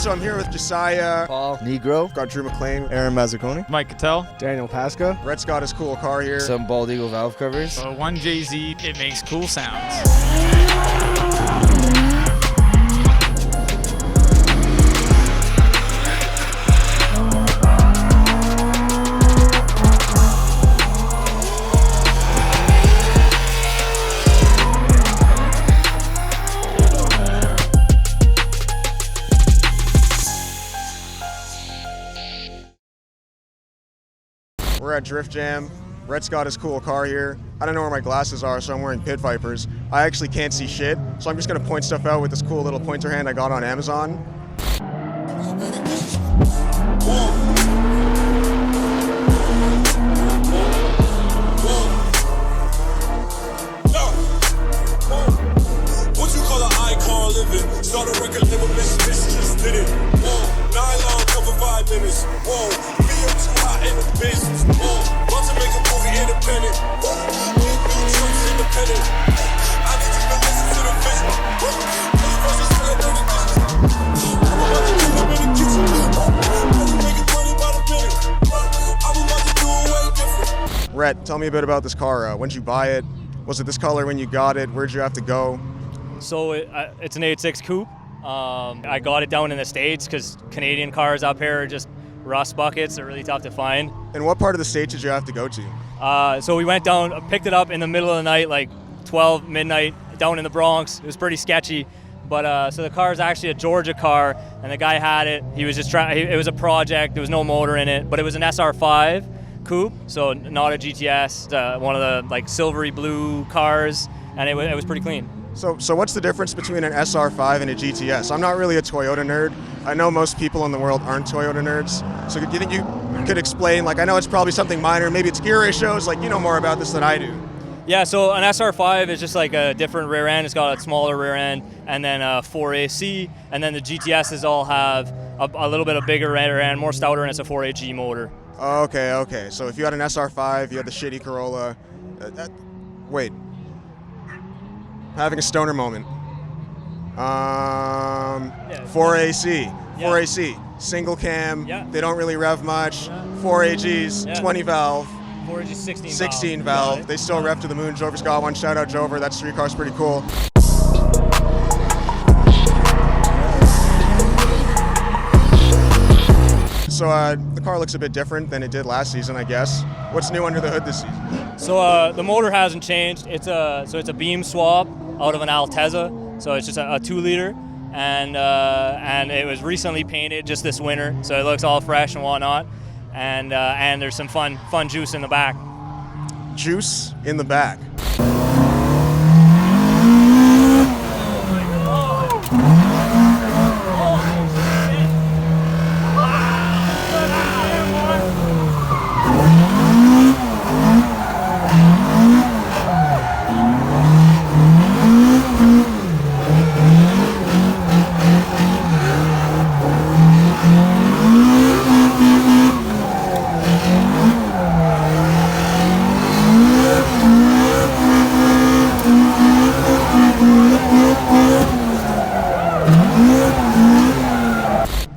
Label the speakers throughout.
Speaker 1: So I'm here with Josiah,
Speaker 2: Paul, Negro,
Speaker 1: got Drew McLean,
Speaker 3: Aaron Mazzaconi,
Speaker 4: Mike Cattell,
Speaker 3: Daniel Pasca.
Speaker 1: Rhett's got his cool car here.
Speaker 2: some Bald Eagle valve covers.
Speaker 4: one JZ, it makes cool sounds.
Speaker 1: We're at Drift Jam. Rhett's got his cool car here. I don't know where my glasses are, so I'm wearing Pit Vipers. I actually can't see shit, so I'm just gonna point stuff out with this cool little pointer hand I got on Amazon.
Speaker 5: What you call an icon living? Start a record label, bitch just did it. Nylon cover 5 minutes. Whoa, video too hot in the business. Want to make a movie independent. New trucks independent. I need you to listen to the vision. New versions to the dirty dishes. I'm about to clean up in the kitchen. I'm making money by the minute. I'm about to do it way different.
Speaker 1: Rhett, tell me a bit about this car. When'd you buy it? Was it this color when you got it? Where'd you have to go?
Speaker 6: So it's an 86 coupe. I got it down in the States because Canadian cars up here are just rust buckets. They're really tough to find.
Speaker 1: And what part of the States did you have to go to?
Speaker 6: So we went down, picked it up in the middle of the night, like 12 midnight, down in the Bronx. It was pretty sketchy. But so the car is actually a Georgia car, and the guy had it. He was just trying. It was a project. There was no motor in it, but it was an SR5 coupe, so not a GTS. One of the like silvery blue cars, and it was pretty clean.
Speaker 1: So what's the difference between an SR5 and a GTS? I'm not really a Toyota nerd. I know most people in the world aren't Toyota nerds. So do you think you could explain, like I know it's probably something minor, maybe it's gear ratios, like you know more about this than I do.
Speaker 6: Yeah, so an SR5 is just like a different rear end. It's got a smaller rear end, and then a 4AC, and then the GTSs all have a little bit of bigger rear end, more stouter, and it's a 4AG motor.
Speaker 1: Okay. So if you had an SR5, you had the shitty Corolla. Wait. Having a stoner moment. 4AC. 4AC. Single cam.
Speaker 6: Yeah.
Speaker 1: They don't really rev much. 4AGs.
Speaker 6: Yeah.
Speaker 1: 20 valve.
Speaker 6: 4AG
Speaker 1: 16 valve.
Speaker 6: Yeah.
Speaker 1: They still rev to the moon. Jover's got one. Shout out Jover. That street car's pretty cool. So the car looks a bit different than it did last season, I guess. What's new under the hood this season?
Speaker 6: So the motor hasn't changed. It's a beam swap out of an Altezza. So it's just a 2-liter, and it was recently painted just this winter. So it looks all fresh and whatnot. And there's some fun juice in the back.
Speaker 1: Juice in the back.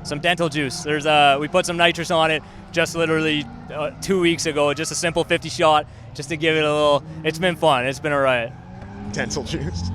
Speaker 6: Some dental juice. We put some nitrous on it just literally 2 weeks ago, just a simple 50 shot, just to give it a little. It's been fun. It's been a riot.
Speaker 1: Dental juice.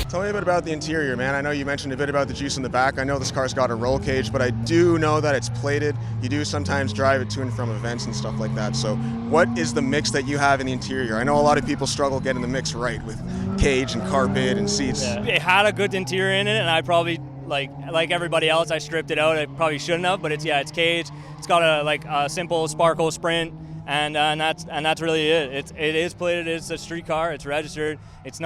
Speaker 1: Tell me a bit about the interior, man. I know you mentioned a bit about the juice in the back. I know this car's got a roll cage, but I do know that it's plated. You do sometimes drive it to and from events and stuff like that. So what is the mix that you have in the interior? I know a lot of people struggle getting the mix right with cage and carpet and seats.
Speaker 6: Yeah. It had a good interior in it, and I probably, like everybody else, I stripped it out. I probably shouldn't have, but it's cage. It's got a simple Sparko Sprint, and that's really it. It is plated. It's a street car. It's registered. It's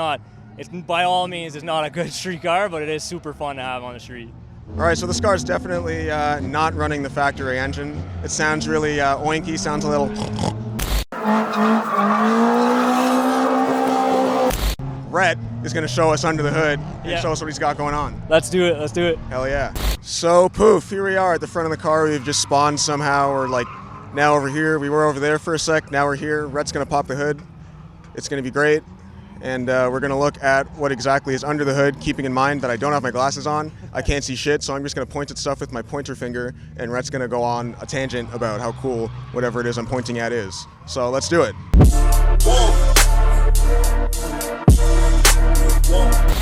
Speaker 6: by all means, it's not a good street car, but it is super fun to have on the street.
Speaker 1: All right, so this car is definitely not running the factory engine. It sounds really oinky. Sounds a little. Rhett is going to show us under the hood and show us what he's got going on.
Speaker 6: Let's do it.
Speaker 1: Hell yeah. So poof, here we are at the front of the car. We've just spawned somehow. We're like now over here. We were over there for a sec. Now we're here. Rhett's going to pop the hood. It's going to be great. and we're going to look at what exactly is under the hood, keeping in mind that I don't have my glasses on. I can't see shit, so I'm just going to point at stuff with my pointer finger, and Rhett's going to go on a tangent about how cool whatever it is I'm pointing at is. So let's do it.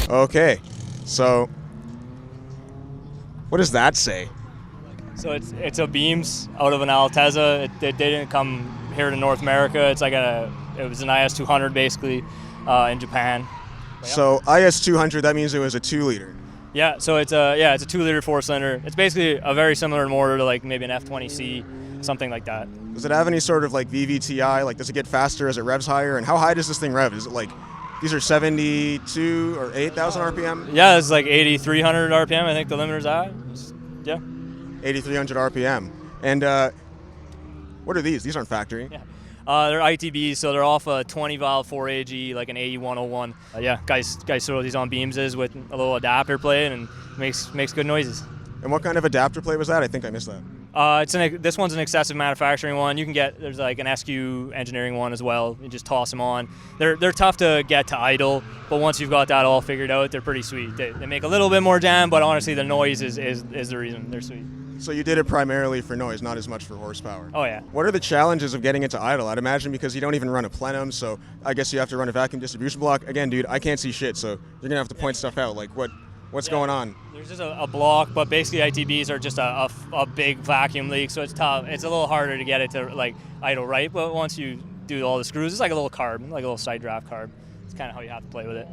Speaker 1: Okay, so what does that say?
Speaker 6: So it's a beams out of an Altezza. It didn't come here to North America. It's like it was an IS200 basically in Japan.
Speaker 1: So IS200, that means it was a 2-liter.
Speaker 6: Yeah, so it's a 2-liter 4-cylinder. It's basically a very similar motor to like maybe an F20C, something like that.
Speaker 1: Does it have any sort of like VVTi? Like, does it get faster as it revs higher? And how high does this thing rev? Is it like, these are 72 or 8,000 RPM?
Speaker 6: Yeah, it's like 8,300 RPM. I think the limiter's at. Yeah.
Speaker 1: 8,300 RPM. And what are these? These aren't factory.
Speaker 6: Yeah. They're ITBs, so they're off a 20-valve 4AG, like an AE101. Yeah, guys throw these on beamses with a little adapter plate and makes good noises.
Speaker 1: And what kind of adapter plate was that? I think I missed that.
Speaker 6: This one's an excessive manufacturing one. You can there's like an SQ engineering one as well. You just toss them on. They're tough to get to idle, but once you've got that all figured out, they're pretty sweet. They make a little bit more jam, but honestly, the noise is the reason they're sweet.
Speaker 1: So you did it primarily for noise, not as much for horsepower.
Speaker 6: Oh yeah.
Speaker 1: What are the challenges of getting it to idle? I'd imagine because you don't even run a plenum, so I guess you have to run a vacuum distribution block. Again, dude, I can't see shit, so you're gonna have to point stuff out. Like what's going on?
Speaker 6: There's just a block, but basically ITBs are just a big vacuum leak, so it's tough. It's a little harder to get it to like idle right, but once you do all the screws, it's like a little carb, like a little side draft carb. It's kind of how you have to play with it.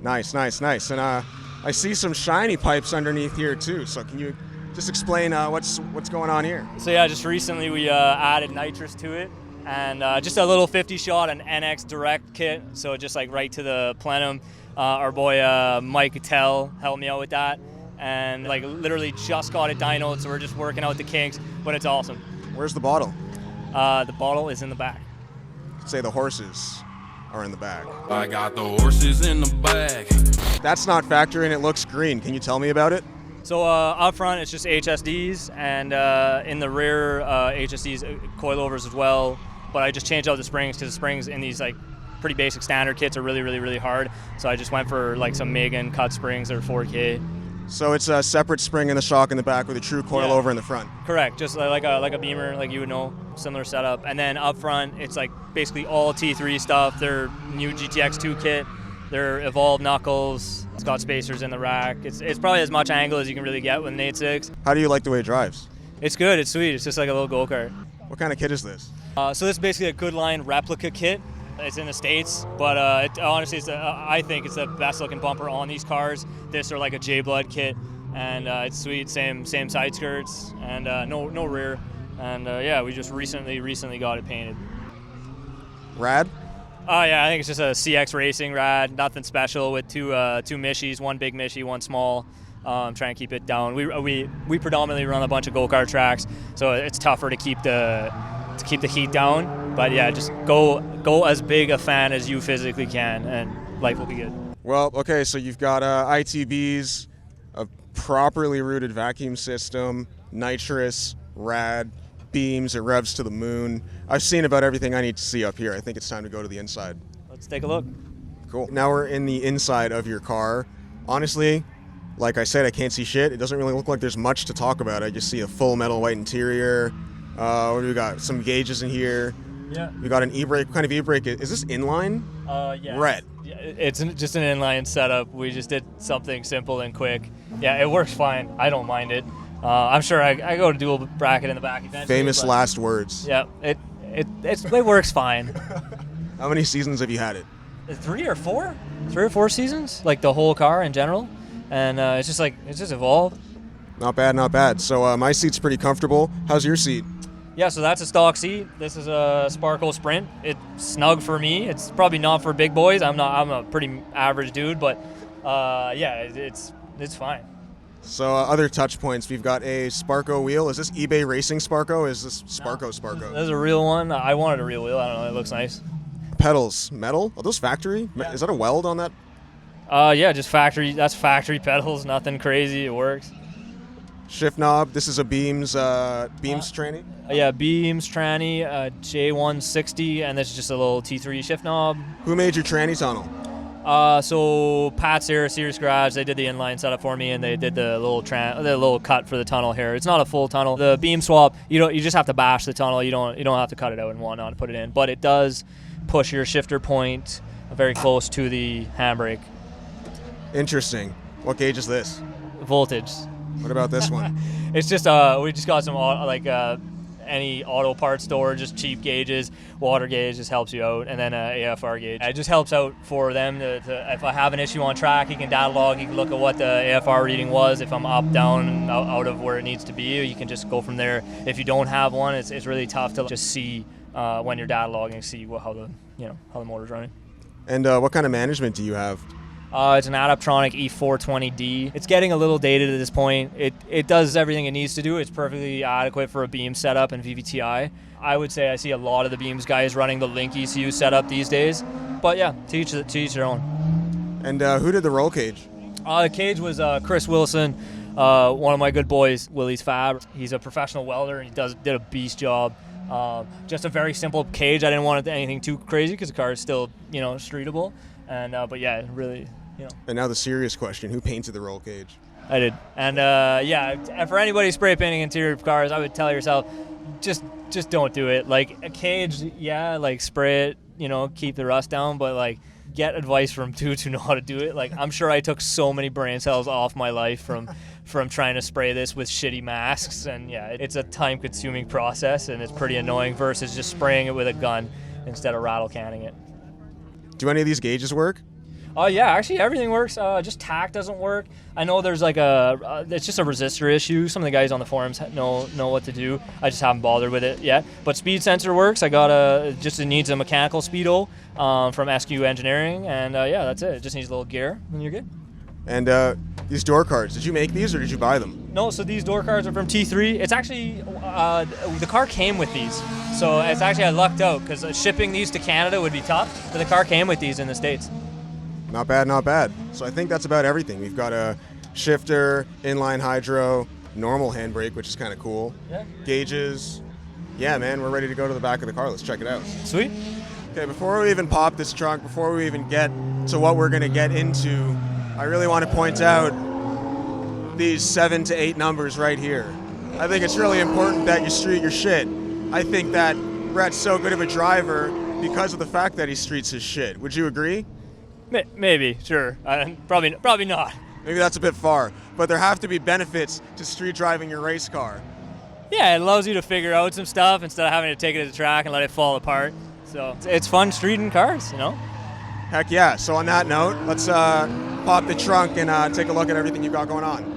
Speaker 1: Nice. And I see some shiny pipes underneath here too. So can you just explain what's going on here?
Speaker 6: So yeah, just recently we added nitrous to it, and just a little 50-shot an NX direct kit, so just like right to the plenum. Our boy Mike Attell helped me out with that, and like literally just got it dynoed, so we're just working out the kinks, but it's awesome.
Speaker 1: Where's the bottle?
Speaker 6: The bottle is in the back.
Speaker 1: Say the horses are in the back.
Speaker 5: I got the horses in the bag.
Speaker 1: That's not factory and it looks green. Can you tell me about it?
Speaker 6: So up front it's just HSDs, and in the rear HSDs coilovers as well, but I just changed out the springs because the springs in these like pretty basic standard kits are really hard, so I just went for like some Megan cut springs that are 4K.
Speaker 1: So it's a separate spring in the shock in the back with a true coilover in the front.
Speaker 6: Correct, just like a Beamer, like you would know, similar setup. And then up front, it's like basically all T3 stuff. Their new GTX2 kit, their evolved knuckles. It's got spacers in the rack. It's probably as much angle as you can really get with an 8.6.
Speaker 1: How do you like the way it drives?
Speaker 6: It's good. It's sweet. It's just like a little go-kart.
Speaker 1: What kind of kit is this?
Speaker 6: So this is basically a good line replica kit. It's in the States, but honestly, I think it's the best looking bumper on these cars. This or like a J-Blood kit, and it's sweet. Same side skirts, and no rear, and yeah, we just recently got it painted.
Speaker 1: Rad?
Speaker 6: Oh yeah, I think it's just a CX Racing rad. Nothing special with two Mishies, one big Mishie, one small. Trying to keep it down. We predominantly run a bunch of go-kart tracks, so it's tougher to keep the heat down. But yeah, just go as big a fan as you physically can, and life will be good.
Speaker 1: Well, okay, so you've got ITBs, a properly rooted vacuum system, nitrous, rad, beams, it revs to the moon. I've seen about everything I need to see up here. I think it's time to go to the inside.
Speaker 6: Let's take a look.
Speaker 1: Cool. Now we're in the inside of your car. Honestly, like I said, I can't see shit. It doesn't really look like there's much to talk about. I just see a full metal white interior. What do we got? Some gauges in here.
Speaker 6: Yeah.
Speaker 1: We got an e-brake. What kind of e-brake? Is this inline?
Speaker 6: Yeah.
Speaker 1: Rhett.
Speaker 6: Yeah, it's just an inline setup. We just did something simple and quick. Yeah, it works fine. I don't mind it. I'm sure I go to dual bracket in the back eventually.
Speaker 1: Famous last words.
Speaker 6: Yeah, it works fine.
Speaker 1: How many seasons have you had it?
Speaker 6: 3 or 4? 3 or 4 seasons, like the whole car in general, and it's just evolved.
Speaker 1: Not bad. So my seat's pretty comfortable. How's your seat?
Speaker 6: Yeah, so that's a stock seat. This is a Sparkle Sprint. It's snug for me. It's probably not for big boys. I'm a pretty average dude, but yeah, it's fine.
Speaker 1: So other touch points, we've got a Sparko wheel. Is this eBay Racing Sparko? Or is this Sparko?
Speaker 6: This is a real one. I wanted a real wheel. I don't know. It looks nice.
Speaker 1: Pedals, metal? Are those factory? Yeah. Is that a weld on that?
Speaker 6: Yeah, just factory. That's factory pedals. Nothing crazy. It works.
Speaker 1: Shift knob. This is a Beams tranny.
Speaker 6: Yeah, Beams tranny, J160, and this is just a little T3 shift knob.
Speaker 1: Who made your tranny tunnel?
Speaker 6: So Pat's here, Sears Garage, they did the inline setup for me, and they did the little cut for the tunnel here. It's not a full tunnel. The beam swap, you just have to bash the tunnel. You don't have to cut it out and whatnot to put it in. But it does push your shifter point very close to the handbrake.
Speaker 1: Interesting. What gauge is this?
Speaker 6: Voltage.
Speaker 1: What about this one?
Speaker 6: It's just we just got some any auto parts store, just cheap gauges. Water gauge just helps you out, and then AFR gauge. It just helps out for them to if I have an issue on track, you can data log, you can look at what the AFR reading was. If I'm up, down, out of where it needs to be, you can just go from there. If you don't have one, it's really tough to just see when you're data logging, see how the motor's running.
Speaker 1: And what kind of management do you have?
Speaker 6: It's an Adaptronic E420D. It's getting a little dated at this point. It does everything it needs to do. It's perfectly adequate for a beam setup and VVTi. I would say I see a lot of the beams guys running the Link ECU setup these days. But yeah, to each their own.
Speaker 1: And who did the roll cage?
Speaker 6: The cage was Chris Wilson, one of my good boys, Willie's Fab. He's a professional welder and he did a beast job. Just a very simple cage. I didn't want anything too crazy because the car is still, streetable. And but yeah, really,
Speaker 1: And now the serious question: who painted the roll cage?
Speaker 6: I did. And and for anybody spray painting interior cars, I would tell yourself, just don't do it. Like a cage, spray it, keep the rust down, but get advice from dudes who know how to do it. I'm sure I took so many brain cells off my life from trying to spray this with shitty masks, and it's a time-consuming process, and it's pretty annoying versus just spraying it with a gun instead of rattle canning it.
Speaker 1: Do any of these gauges work?
Speaker 6: Yeah, actually everything works. Just tack doesn't work. I know there's it's just a resistor issue. Some of the guys on the forums know what to do. I just haven't bothered with it yet. But speed sensor works. I got it needs a mechanical speedo from SQ Engineering, and that's it. It just needs a little gear, and you're good.
Speaker 1: And these door cards, did you make these or did you buy them?
Speaker 6: No, so these door cards are from T3. It's actually, the car came with these. So it's actually, I lucked out because shipping these to Canada would be tough, but the car came with these in the States.
Speaker 1: Not bad, not bad. So I think that's about everything. We've got a shifter, inline hydro, normal handbrake, which is kind of cool.
Speaker 6: Yeah.
Speaker 1: Gauges. Yeah, man, we're ready to go to the back of the car. Let's check it out.
Speaker 6: Sweet.
Speaker 1: Okay, before we even pop this trunk, before we even get to what we're going to get into, I really want to point out these 7 to 8 numbers right here. I think it's really important that you street your shit. I think that Rhett's so good of a driver because of the fact that he streets his shit. Would you agree?
Speaker 6: Maybe, sure. Probably not.
Speaker 1: Maybe that's a bit far, but there have to be benefits to street driving your race car.
Speaker 6: Yeah, it allows you to figure out some stuff instead of having to take it to the track and let it fall apart. So it's fun streeting cars,
Speaker 1: Heck yeah. So on that note, let's pop the trunk and take a look at everything you've got going on.